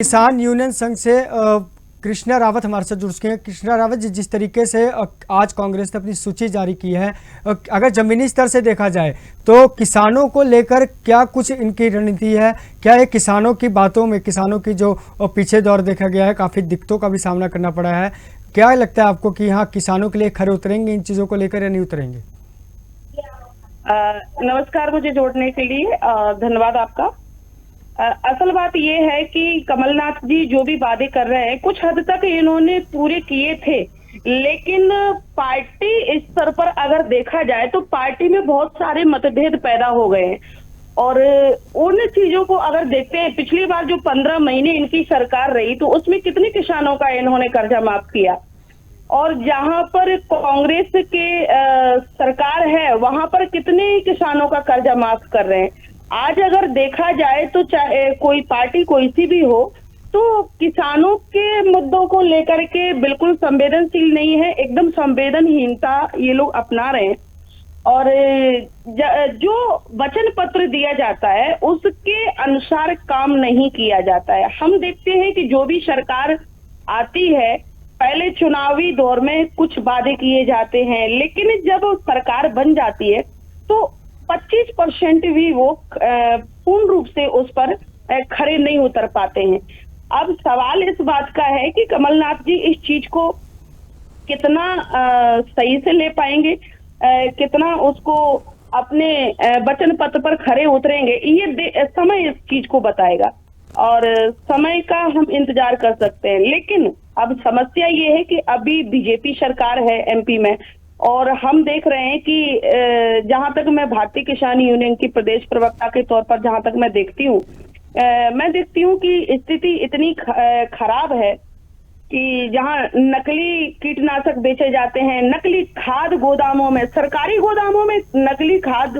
किसान यूनियन संघ से कृष्णा रावत हमारे साथ जुड़ चुके हैं। कृष्णा रावत जी, जिस तरीके से आज कांग्रेस ने अपनी सूची जारी की है, अगर जमीनी स्तर से देखा जाए तो किसानों को लेकर क्या कुछ इनकी रणनीति है? क्या ये किसानों की बातों में, किसानों की जो पीछे दौर देखा गया है, काफी दिक्कतों का भी सामना करना पड़ा है, क्या लगता है आपको कि हाँ किसानों के लिए खरे उतरेंगे इन चीजों को लेकर या नहीं उतरेंगे? नमस्कार, मुझे जोड़ने के लिए धन्यवाद आपका। असल बात ये है कि कमलनाथ जी जो भी वादे कर रहे हैं कुछ हद तक इन्होंने पूरे किए थे, लेकिन पार्टी स्तर पर अगर देखा जाए तो पार्टी में बहुत सारे मतभेद पैदा हो गए हैं। और उन चीजों को अगर देखते हैं, पिछली बार जो 15 महीने इनकी सरकार रही तो उसमें कितने किसानों का इन्होंने कर्जा माफ किया, और जहां पर कांग्रेस के सरकार है वहां पर कितने किसानों का कर्जा माफ कर रहे हैं। आज अगर देखा जाए तो चाहे कोई पार्टी कोई सी भी हो, तो किसानों के मुद्दों को लेकर के बिल्कुल संवेदनशील नहीं है, एकदम संवेदनहीनता ये लोग अपना रहे हैं। और जो वचन पत्र दिया जाता है उसके अनुसार काम नहीं किया जाता है। हम देखते हैं कि जो भी सरकार आती है, पहले चुनावी दौर में कुछ वादे किए जाते हैं, लेकिन जब सरकार बन जाती है तो 25% भी वो पूर्ण रूप से उस पर खरे नहीं उतर पाते हैं। अब सवाल इस बात का है कि कमलनाथ जी इस चीज को कितना सही से ले पाएंगे, कितना उसको अपने वचन पत्र पर खरे उतरेंगे, ये समय इस चीज को बताएगा और समय का हम इंतजार कर सकते हैं। लेकिन अब समस्या ये है कि अभी बीजेपी सरकार है एमपी में, और हम देख रहे हैं कि जहां तक मैं भारतीय किसान यूनियन की प्रदेश प्रवक्ता के तौर पर जहां तक मैं देखती हूँ कि स्थिति इतनी खराब है कि जहां नकली कीटनाशक बेचे जाते हैं, नकली खाद गोदामों में, सरकारी गोदामों में नकली खाद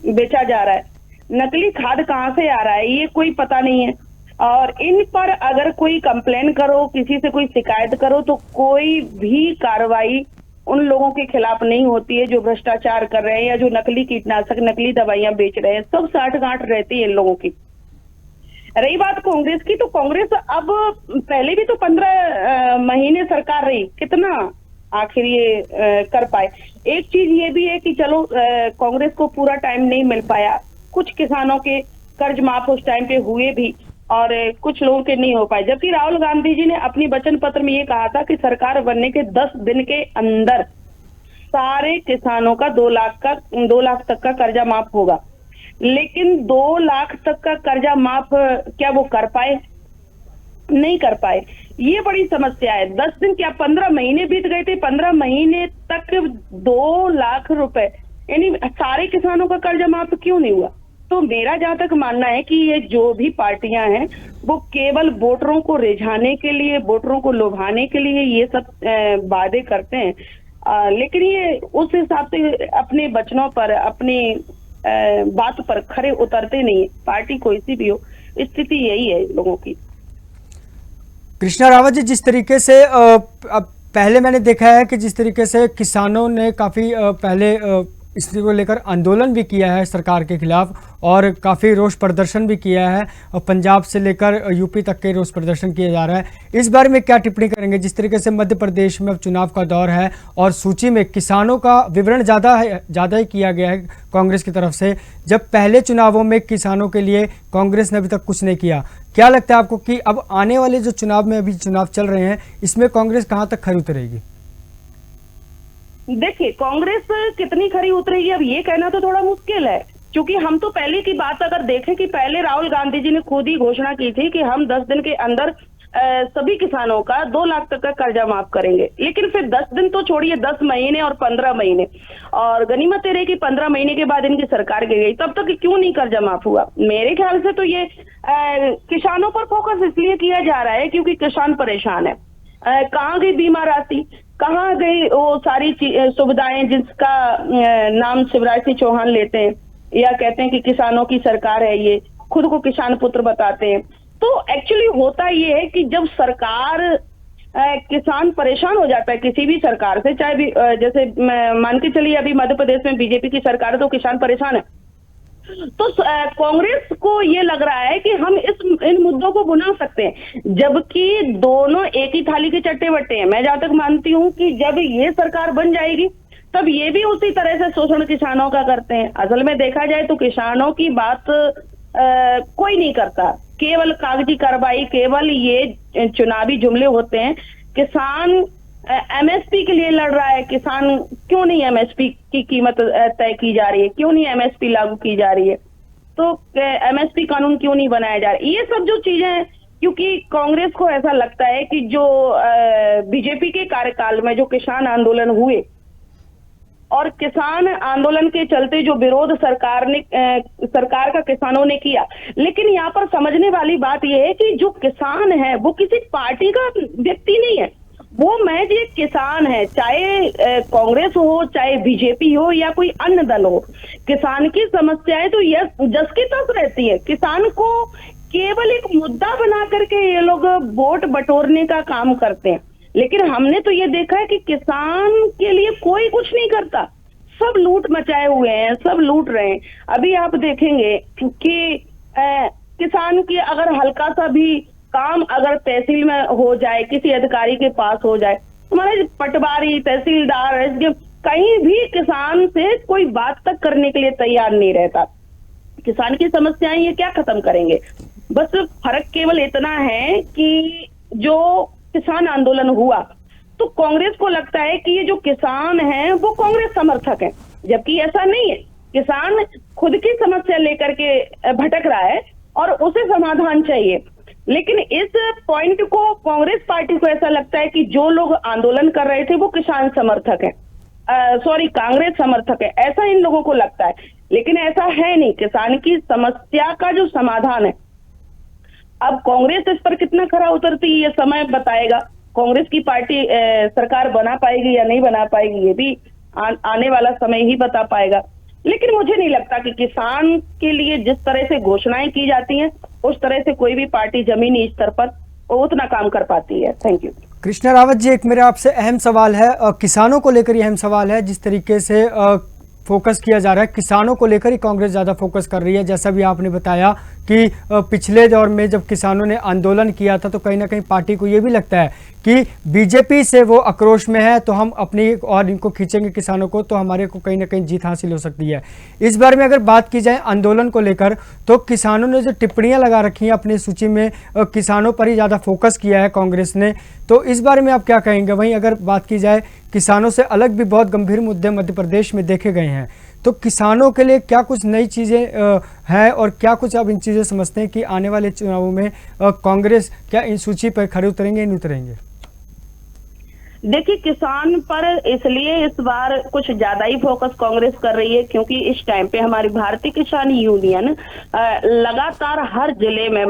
बेचा जा रहा है। नकली खाद कहाँ से आ रहा है ये कोई पता नहीं है, और इन पर अगर कोई कंप्लेन करो, किसी से कोई शिकायत करो तो कोई भी कार्रवाई उन लोगों के खिलाफ नहीं होती है जो भ्रष्टाचार कर रहे हैं या जो नकली कीटनाशक, नकली दवाइयां बेच रहे हैं। सब साठगांठ रहती है इन लोगों की। रही बात कांग्रेस की, तो कांग्रेस अब पहले भी तो 15 महीने सरकार रही, कितना आखिर ये कर पाए। एक चीज ये भी है कि चलो कांग्रेस को पूरा टाइम नहीं मिल पाया, कुछ किसानों के कर्ज माफ उस टाइम पे हुए भी और कुछ लोगों के नहीं हो पाए। जबकि राहुल गांधी जी ने अपनी वचन पत्र में ये कहा था कि सरकार बनने के 10 दिन के अंदर सारे किसानों का 2 लाख तक का कर्जा माफ होगा, लेकिन 2 लाख तक का कर्जा माफ क्या वो कर पाए? नहीं कर पाए। ये बड़ी समस्या है। 10 दिन क्या 15 महीने बीत गए थे, 15 महीने तक 2 लाख रुपए, यानी सारे किसानों का कर्जा माफ क्यों नहीं हुआ? तो मेरा जहां तक मानना है कि ये जो भी पार्टियां हैं वो केवल वोटरों को रिझाने के लिए, वोटरों को लुभाने के लिए ये सब वादे करते हैं, लेकिन ये उस हिसाब से अपने वचनों पर, अपनी बात पर खरे उतरते नहीं है। पार्टी कोई सी भी हो, स्थिति यही है लोगों की। कृष्णा रावत जी, जिस तरीके से अब पहले मैंने देखा है कि जिस तरीके से किसानों ने काफ़ी पहले इसको को लेकर आंदोलन भी किया है सरकार के खिलाफ और काफ़ी रोष प्रदर्शन भी किया है, और पंजाब से लेकर यूपी तक के रोष प्रदर्शन किया जा रहा है। इस बारे में क्या टिप्पणी करेंगे? जिस तरीके से मध्य प्रदेश में अब चुनाव का दौर है और सूची में किसानों का विवरण ज़्यादा ही किया गया है कांग्रेस की तरफ से, जब पहले चुनावों में किसानों के लिए कांग्रेस ने अभी तक कुछ नहीं किया। क्या लगता है आपको कि अब आने वाले जो चुनाव में अभी चुनाव चल रहे हैं इसमें कांग्रेस कहाँ तक खरी उतरेगी? देखिए, कांग्रेस कितनी खरी उतरेगी अब ये कहना तो थोड़ा मुश्किल है, क्योंकि हम तो पहले की बात अगर देखें कि पहले राहुल गांधी जी ने खुद ही घोषणा की थी कि हम 10 दिन के अंदर सभी किसानों का 2 लाख तक का कर्जा माफ करेंगे। लेकिन फिर 10 दिन तो छोड़िए, 10 महीने और 15 महीने, और गनीमत ये रही कि 15 महीने के बाद इनकी सरकार गिर गई, तब तक क्यों नहीं कर्जा माफ हुआ? मेरे ख्याल से तो ये किसानों पर फोकस इसलिए किया जा रहा है क्योंकि किसान परेशान है। कहाँ गई बीमा राशि, कहाँ गई वो सारी सुविधाएं जिसका नाम शिवराज सिंह चौहान लेते हैं या कहते हैं कि किसानों की सरकार है, ये खुद को किसान पुत्र बताते हैं। तो एक्चुअली होता ये है कि जब सरकार किसान परेशान हो जाता है किसी भी सरकार से, चाहे भी जैसे मान के चलिए अभी मध्य प्रदेश में बीजेपी की सरकार है तो किसान परेशान है, तो कांग्रेस को ये लग रहा है कि हम इन मुद्दों को बुना सकते हैं, जबकि दोनों एक ही थाली के चट्टे बट्टे हैं। मैं जहां तक मानती हूं कि जब ये सरकार बन जाएगी तब ये भी उसी तरह से शोषण किसानों का करते हैं। असल में देखा जाए तो किसानों की बात कोई नहीं करता, केवल कागजी कार्रवाई, केवल ये चुनावी जुमले होते हैं। किसान एमएसपी के लिए लड़ रहा है, किसान क्यों नहीं एमएसपी की कीमत तय की जा रही है, क्यों नहीं एमएसपी लागू की जा रही है, तो एमएसपी कानून क्यों नहीं बनाया जा रहा है, ये सब जो चीजें हैं। क्योंकि कांग्रेस को ऐसा लगता है कि जो बीजेपी के कार्यकाल में जो किसान आंदोलन हुए और किसान आंदोलन के चलते जो विरोध सरकार का किसानों ने किया, लेकिन यहाँ पर समझने वाली बात यह है कि जो किसान है वो किसी पार्टी का व्यक्ति नहीं है, वो महज एक किसान है। चाहे कांग्रेस हो, चाहे बीजेपी हो या कोई अन्य दल हो, किसान की समस्याएं तो जस की तस रहती है। किसान को केवल एक मुद्दा बना करके ये लोग वोट बटोरने का काम करते हैं, लेकिन हमने तो ये देखा है कि किसान के लिए कोई कुछ नहीं करता, सब लूट मचाए हुए हैं, सब लूट रहे हैं। अभी आप देखेंगे कि किसान की अगर हल्का सा भी काम अगर तहसील में हो जाए, किसी अधिकारी के पास हो जाए, हमारे पटवारी, तहसीलदार, कहीं भी किसान से कोई बात तक करने के लिए तैयार नहीं रहता। किसान की समस्याएं ये क्या खत्म करेंगे? बस फर्क केवल इतना है कि जो किसान आंदोलन हुआ तो कांग्रेस को लगता है कि ये जो किसान हैं वो कांग्रेस समर्थक हैं, जबकि ऐसा नहीं है। किसान खुद की समस्या लेकर के भटक रहा है और उसे समाधान चाहिए, लेकिन इस पॉइंट को कांग्रेस पार्टी को ऐसा लगता है कि जो लोग आंदोलन कर रहे थे वो किसान समर्थक है, कांग्रेस समर्थक है, ऐसा इन लोगों को लगता है। लेकिन ऐसा है नहीं। किसान की समस्या का जो समाधान है, अब कांग्रेस इस पर कितना खरा उतरती है ये समय बताएगा। कांग्रेस की पार्टी सरकार बना पाएगी या नहीं बना पाएगी ये भी आने वाला समय ही बता पाएगा। लेकिन मुझे नहीं लगता कि किसान के लिए जिस तरह से घोषणाएं की जाती हैं उस तरह से कोई भी पार्टी जमीनी स्तर पर उतना काम कर पाती है। Thank you. कृष्णा रावत जी, एक मेरा आपसे अहम सवाल है, किसानों को लेकर ये अहम सवाल है। जिस तरीके से फोकस किया जा रहा है, किसानों को लेकर ही कांग्रेस ज़्यादा फोकस कर रही है। जैसा भी आपने बताया कि पिछले दौर में जब किसानों ने आंदोलन किया था तो कहीं ना कहीं पार्टी को ये भी लगता है कि बीजेपी से वो आक्रोश में है, तो हम अपनी और इनको खींचेंगे किसानों को, तो हमारे को कहीं ना कहीं जीत हासिल हो सकती है। इस बारे में अगर बात की जाए आंदोलन को लेकर, तो किसानों ने जो टिप्पणियां लगा रखी हैं अपनी सूची में, किसानों पर ही ज़्यादा फोकस किया है कांग्रेस ने, तो इस बारे में आप क्या कहेंगे? वहीं अगर बात की जाए किसानों से अलग भी बहुत गंभीर मुद्दे मध्य प्रदेश में देखे गए हैं, तो किसानों के लिए क्या कुछ नई चीज़ें हैं और क्या कुछ आप इन चीज़ें समझते हैं कि आने वाले चुनावों में कांग्रेस क्या इन सूची पर खड़े उतरेंगे नहीं उतरेंगे? देखिए, किसान पर इसलिए इस बार कुछ ज्यादा ही फोकस कांग्रेस कर रही है क्योंकि इस टाइम पे हमारी भारतीय किसान यूनियन लगातार हर जिले में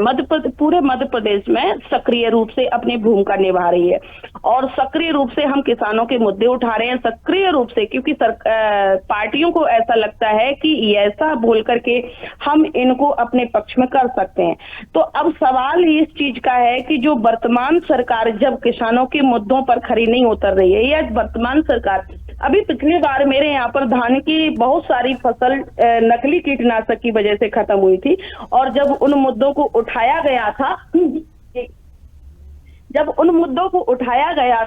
पूरे मध्य प्रदेश में सक्रिय रूप से अपनी भूमिका निभा रही है और सक्रिय रूप से हम किसानों के मुद्दे उठा रहे हैं, सक्रिय रूप से, क्योंकि पार्टियों को ऐसा लगता है कि ऐसा बोल करके हम इनको अपने पक्ष में कर सकते हैं। तो अब सवाल इस चीज का है कि जो वर्तमान सरकार जब किसानों के मुद्दों पर खरी नहीं उतर रही है, या वर्तमान सरकार, अभी पिछली बार मेरे यहाँ पर धान की बहुत सारी फसल नकली कीटनाशक की वजह से खत्म हुई थी और जब उन मुद्दों को उठाया गया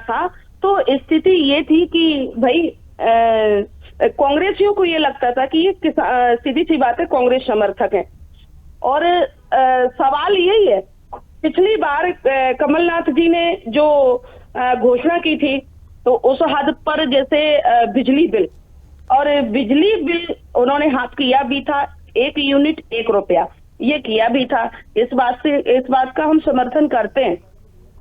था तो स्थिति ये थी कि भाई कांग्रेसियों को ये लगता था कि ये सीधी सी बात है, कांग्रेस समर्थक है। और सवाल यही है, पिछली बार कमलनाथ जी ने जो घोषणा की थी तो उस हद पर जैसे बिजली बिल उन्होंने हाथ किया भी था, 1 यूनिट 1 रुपया, ये किया भी था। इस बात का हम समर्थन करते हैं,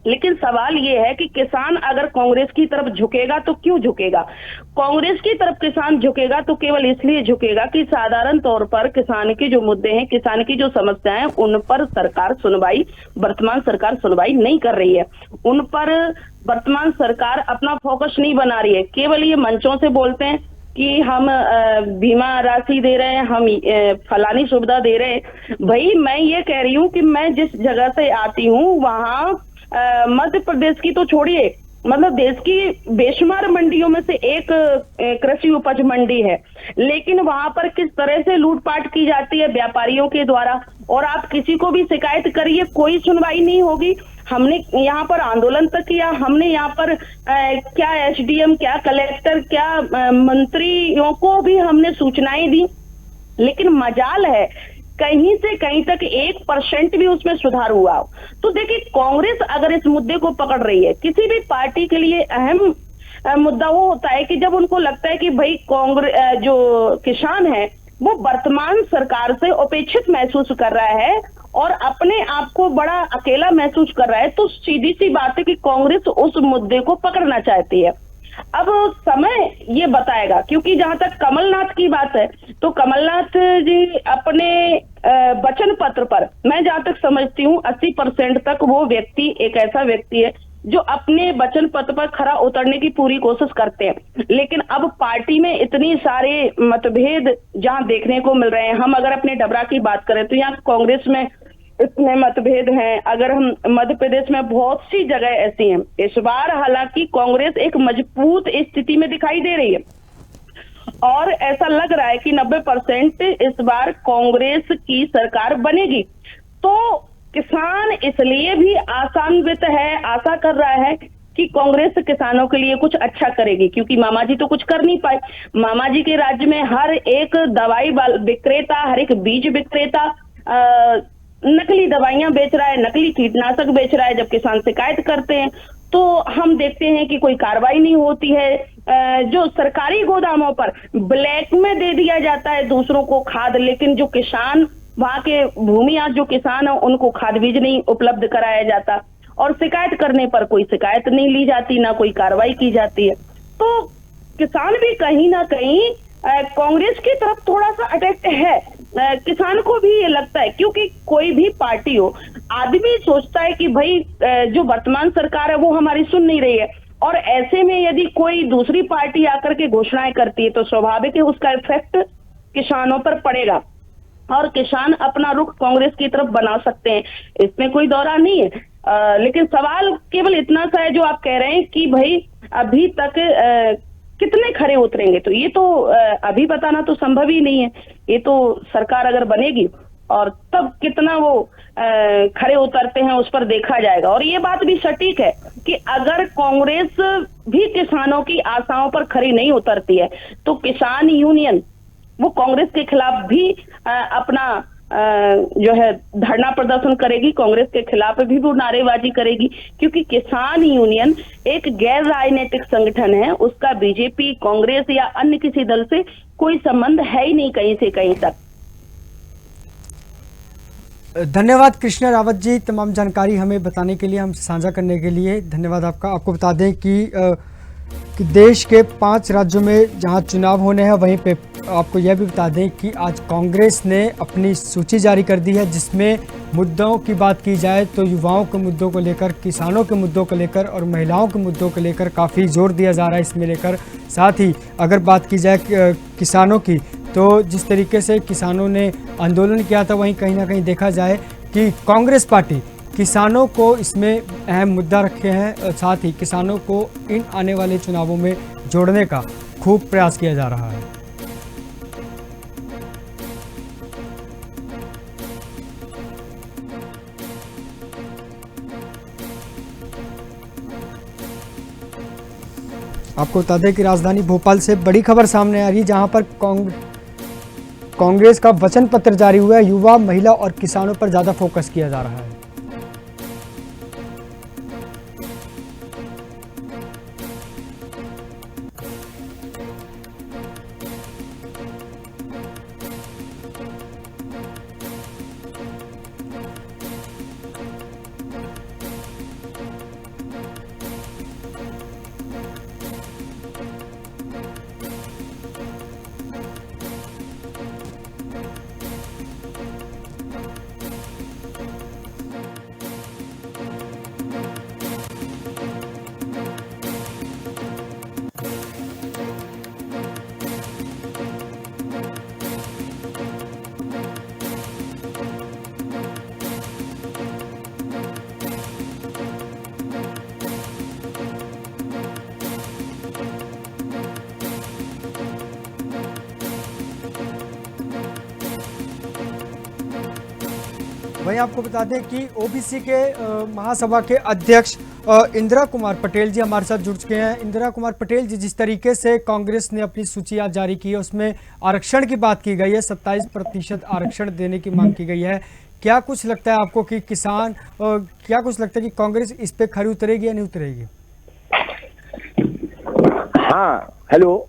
लेकिन सवाल ये है कि किसान अगर कांग्रेस की तरफ झुकेगा तो क्यों झुकेगा? कांग्रेस की तरफ किसान झुकेगा तो केवल इसलिए झुकेगा कि साधारण तौर पर किसान के जो मुद्दे हैं, किसान की जो समस्याएं हैं, उन पर वर्तमान सरकार सुनवाई नहीं कर रही है। उन पर वर्तमान सरकार अपना फोकस नहीं बना रही है। केवल ये मंचों से बोलते हैं कि हम बीमा राशि दे रहे हैं, हम फलानी सुविधा दे रहे हैं। भाई, मैं ये कह रही हूँ कि मैं जिस जगह से आती हूँ वहां मध्य प्रदेश की तो छोड़िए, मतलब देश की बेशुमार मंडियों में से एक कृषि उपज मंडी है, लेकिन वहां पर किस तरह से लूटपाट की जाती है व्यापारियों के द्वारा, और आप किसी को भी शिकायत करिए कोई सुनवाई नहीं होगी। हमने यहाँ पर आंदोलन तक किया, हमने यहाँ पर क्या एसडीएम, क्या कलेक्टर, क्या मंत्रियों को भी हमने सूचनाएं दी, लेकिन मजाल है कहीं से कहीं तक 1% भी उसमें सुधार हुआ हो। तो देखिए, कांग्रेस अगर इस मुद्दे को पकड़ रही है, किसी भी पार्टी के लिए अहम मुद्दा वो होता है कि जब उनको लगता है कि भाई कांग्रेस जो किसान है वो वर्तमान सरकार से उपेक्षित महसूस कर रहा है और अपने आप को बड़ा अकेला महसूस कर रहा है, तो सीधी सी बात है कि कांग्रेस उस मुद्दे को पकड़ना चाहती है। अब समय ये बताएगा, क्योंकि जहां तक कमलनाथ की बात है तो कमलनाथ जी अपने वचन पत्र पर, मैं जहां तक समझती हूँ 80% तक वो व्यक्ति एक ऐसा व्यक्ति है जो अपने वचन पत्र पर खरा उतरने की पूरी कोशिश करते हैं। लेकिन अब पार्टी में इतनी सारे मतभेद जहां देखने को मिल रहे हैं, हम अगर अपने डबरा की बात करें तो यहाँ कांग्रेस में इतने मतभेद हैं। अगर हम मध्य प्रदेश में बहुत सी जगह ऐसी हैं। इस बार हालांकि कांग्रेस एक मजबूत स्थिति में दिखाई दे रही है और ऐसा लग रहा है कि 90% इस बार कांग्रेस की सरकार बनेगी। तो किसान इसलिए भी आशान्वित है, आशा कर रहा है कि कांग्रेस किसानों के लिए कुछ अच्छा करेगी, क्योंकि मामा जी तो कुछ कर नहीं पाए। मामा जी के राज्य में हर एक दवाई विक्रेता, हर एक बीज विक्रेता नकली दवाइयां बेच रहा है, नकली कीटनाशक बेच रहा है। जब किसान शिकायत करते हैं तो हम देखते हैं कि कोई कार्रवाई नहीं होती है। जो सरकारी गोदामों पर ब्लैक में दे दिया जाता है दूसरों को खाद, लेकिन जो किसान, वहां के भूमियां जो किसान है उनको खाद बीज नहीं उपलब्ध कराया जाता, और शिकायत करने पर कोई शिकायत नहीं ली जाती, ना कोई कार्रवाई की जाती है। तो किसान भी कहीं ना कहीं कांग्रेस की तरफ थोड़ा सा अटैक्ट है। किसान को भी ये लगता है, क्योंकि कोई भी पार्टी हो, आदमी सोचता है कि भाई जो वर्तमान सरकार है वो हमारी सुन नहीं रही है, और ऐसे में यदि कोई दूसरी पार्टी आकर के घोषणाएं करती है तो स्वाभाविक है उसका इफेक्ट किसानों पर पड़ेगा और किसान अपना रुख कांग्रेस की तरफ बना सकते हैं, इसमें कोई दौरा नहीं है। लेकिन सवाल केवल इतना सा है जो आप कह रहे हैं कि भाई अभी तक कितने खरे उतरेंगे, तो ये तो अभी बताना तो संभव ही नहीं है। ये तो सरकार अगर बनेगी और तब कितना वो खरे उतरते हैं उस पर देखा जाएगा। और ये बात भी सटीक है कि अगर कांग्रेस भी किसानों की आशाओं पर खरी नहीं उतरती है तो किसान यूनियन वो कांग्रेस के खिलाफ भी अपना जो है धरना प्रदर्शन करेगी, कांग्रेस के खिलाफ भी वो नारेबाजी करेगी, क्योंकि किसान यूनियन एक गैर राजनीतिक संगठन है, उसका बीजेपी, कांग्रेस या अन्य किसी दल से कोई संबंध है ही नहीं कहीं से कहीं तक। धन्यवाद कृष्णा रावत जी, तमाम जानकारी हमें बताने के लिए, हम साझा करने के लिए धन्यवाद आपका। आपको बता दें कि देश के 5 राज्यों में जहां चुनाव होने हैं वहीं पे आपको यह भी बता दें कि आज कांग्रेस ने अपनी सूची जारी कर दी है, जिसमें मुद्दों की बात की जाए तो युवाओं के मुद्दों को लेकर, किसानों के मुद्दों को लेकर और महिलाओं के मुद्दों को लेकर काफ़ी जोर दिया जा रहा है इसमें लेकर। साथ ही अगर बात की जाए किसानों की, तो जिस तरीके से किसानों ने आंदोलन किया था, वहीं कहीं ना कहीं देखा जाए कि कांग्रेस पार्टी किसानों को इसमें अहम मुद्दा रखे हैं, साथ ही किसानों को इन आने वाले चुनावों में जोड़ने का खूब प्रयास किया जा रहा है। आपको बता दें कि राजधानी भोपाल से बड़ी खबर सामने आ रही है, जहां पर कांग्रेस का वचन पत्र जारी हुआ है। युवा, महिला और किसानों पर ज्यादा फोकस किया जा रहा है। वहीं आपको बता दें कि ओबीसी के महासभा के अध्यक्ष इंदिरा कुमार पटेल जी हमारे साथ जुड़ चुके हैं। इंदिरा कुमार पटेल जी, जिस तरीके से कांग्रेस ने अपनी सूची आज जारी की है उसमें आरक्षण की बात की गई है, 27% आरक्षण देने की मांग की गई है। क्या कुछ लगता है आपको कि किसान क्या कुछ लगता है कि कांग्रेस इस पे खरी उतरेगी या नहीं उतरेगी? हाँ, हेलो।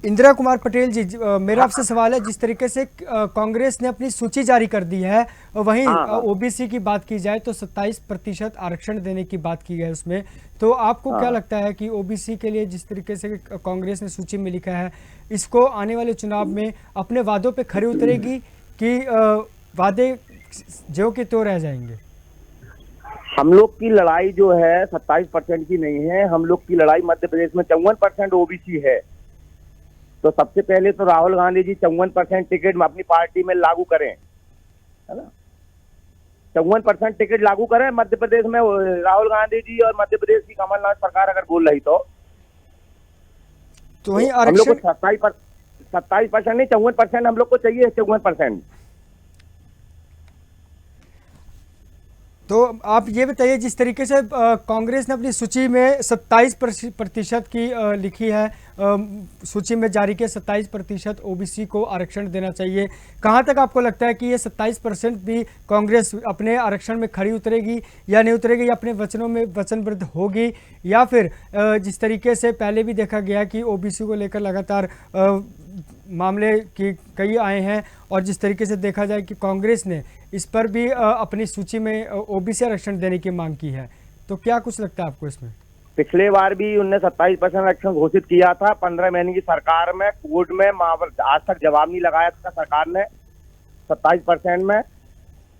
इंदिरा कुमार पटेल जी, मेरा आपसे सवाल है, जिस तरीके से कांग्रेस ने अपनी सूची जारी कर दी है, वहीं ओबीसी की बात की जाए तो 27% आरक्षण देने की बात की है उसमें, तो आपको क्या लगता है कि ओबीसी के लिए जिस तरीके से कांग्रेस ने सूची में लिखा है, इसको आने वाले चुनाव में अपने वादों पे खरी उतरेगी कि वादे जो के तो रह जाएंगे? हम लोग की लड़ाई जो है 27% की नहीं है, हम लोग की लड़ाई मध्य प्रदेश में 54% ओबीसी है। तो सबसे पहले तो राहुल गांधी जी 54% टिकट में अपनी पार्टी में लागू करें, है ना। 54% टिकट लागू करें मध्य प्रदेश में, राहुल गांधी जी और मध्य प्रदेश की कमलनाथ सरकार अगर बोल रही तो वही हम लोग आरक्षण को 27% नहीं 54% हम लोग को चाहिए, 54%। तो आप ये बताइए, जिस तरीके से कांग्रेस ने अपनी सूची में 27% की लिखी है, सूची में जारी किया 27% ओबीसी को आरक्षण देना चाहिए, कहाँ तक आपको लगता है कि ये 27% भी कांग्रेस अपने आरक्षण में खरी उतरेगी या नहीं उतरेगी, या अपने वचनों में वचनबद्ध होगी, या फिर जिस तरीके से पहले भी देखा गया कि ओबीसी को लेकर लगातार मामले की कई आए हैं, और जिस तरीके से देखा जाए कि कांग्रेस ने इस पर भी अपनी सूची में ओबीसी आरक्षण देने की मांग की है, तो क्या कुछ लगता है आपको इसमें? पिछले बार भी उनने 27% आरक्षण घोषित किया था 15 महीने की सरकार में, कोर्ट में आज तक जवाब नहीं लगाया था सरकार ने 27% में,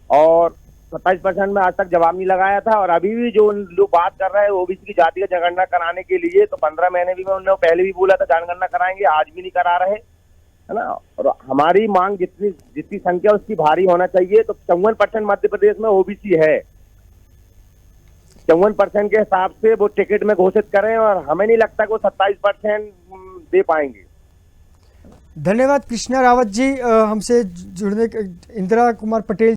और 27% में आज तक जवाब नहीं लगाया था। और अभी भी जो लोग बात कर रहे हैं ओबीसी की जाति का जनगणना कराने के लिए, तो 15 महीने भी में उन्होंने पहले भी बोला था जनगणना कराएंगे, आज भी नहीं करा रहे, है ना। और हमारी मांग जितनी संख्या उसकी भारी होना चाहिए, तो 54% मध्य प्रदेश में ओबीसी है, 54% के हिसाब से वो टिकट में घोषित करें, और हमें नहीं लगता कि वो 27% दे पाएंगे। धन्यवाद कृष्णा रावत जी, हमसे जुड़ने, इंदिरा कुमार पटेल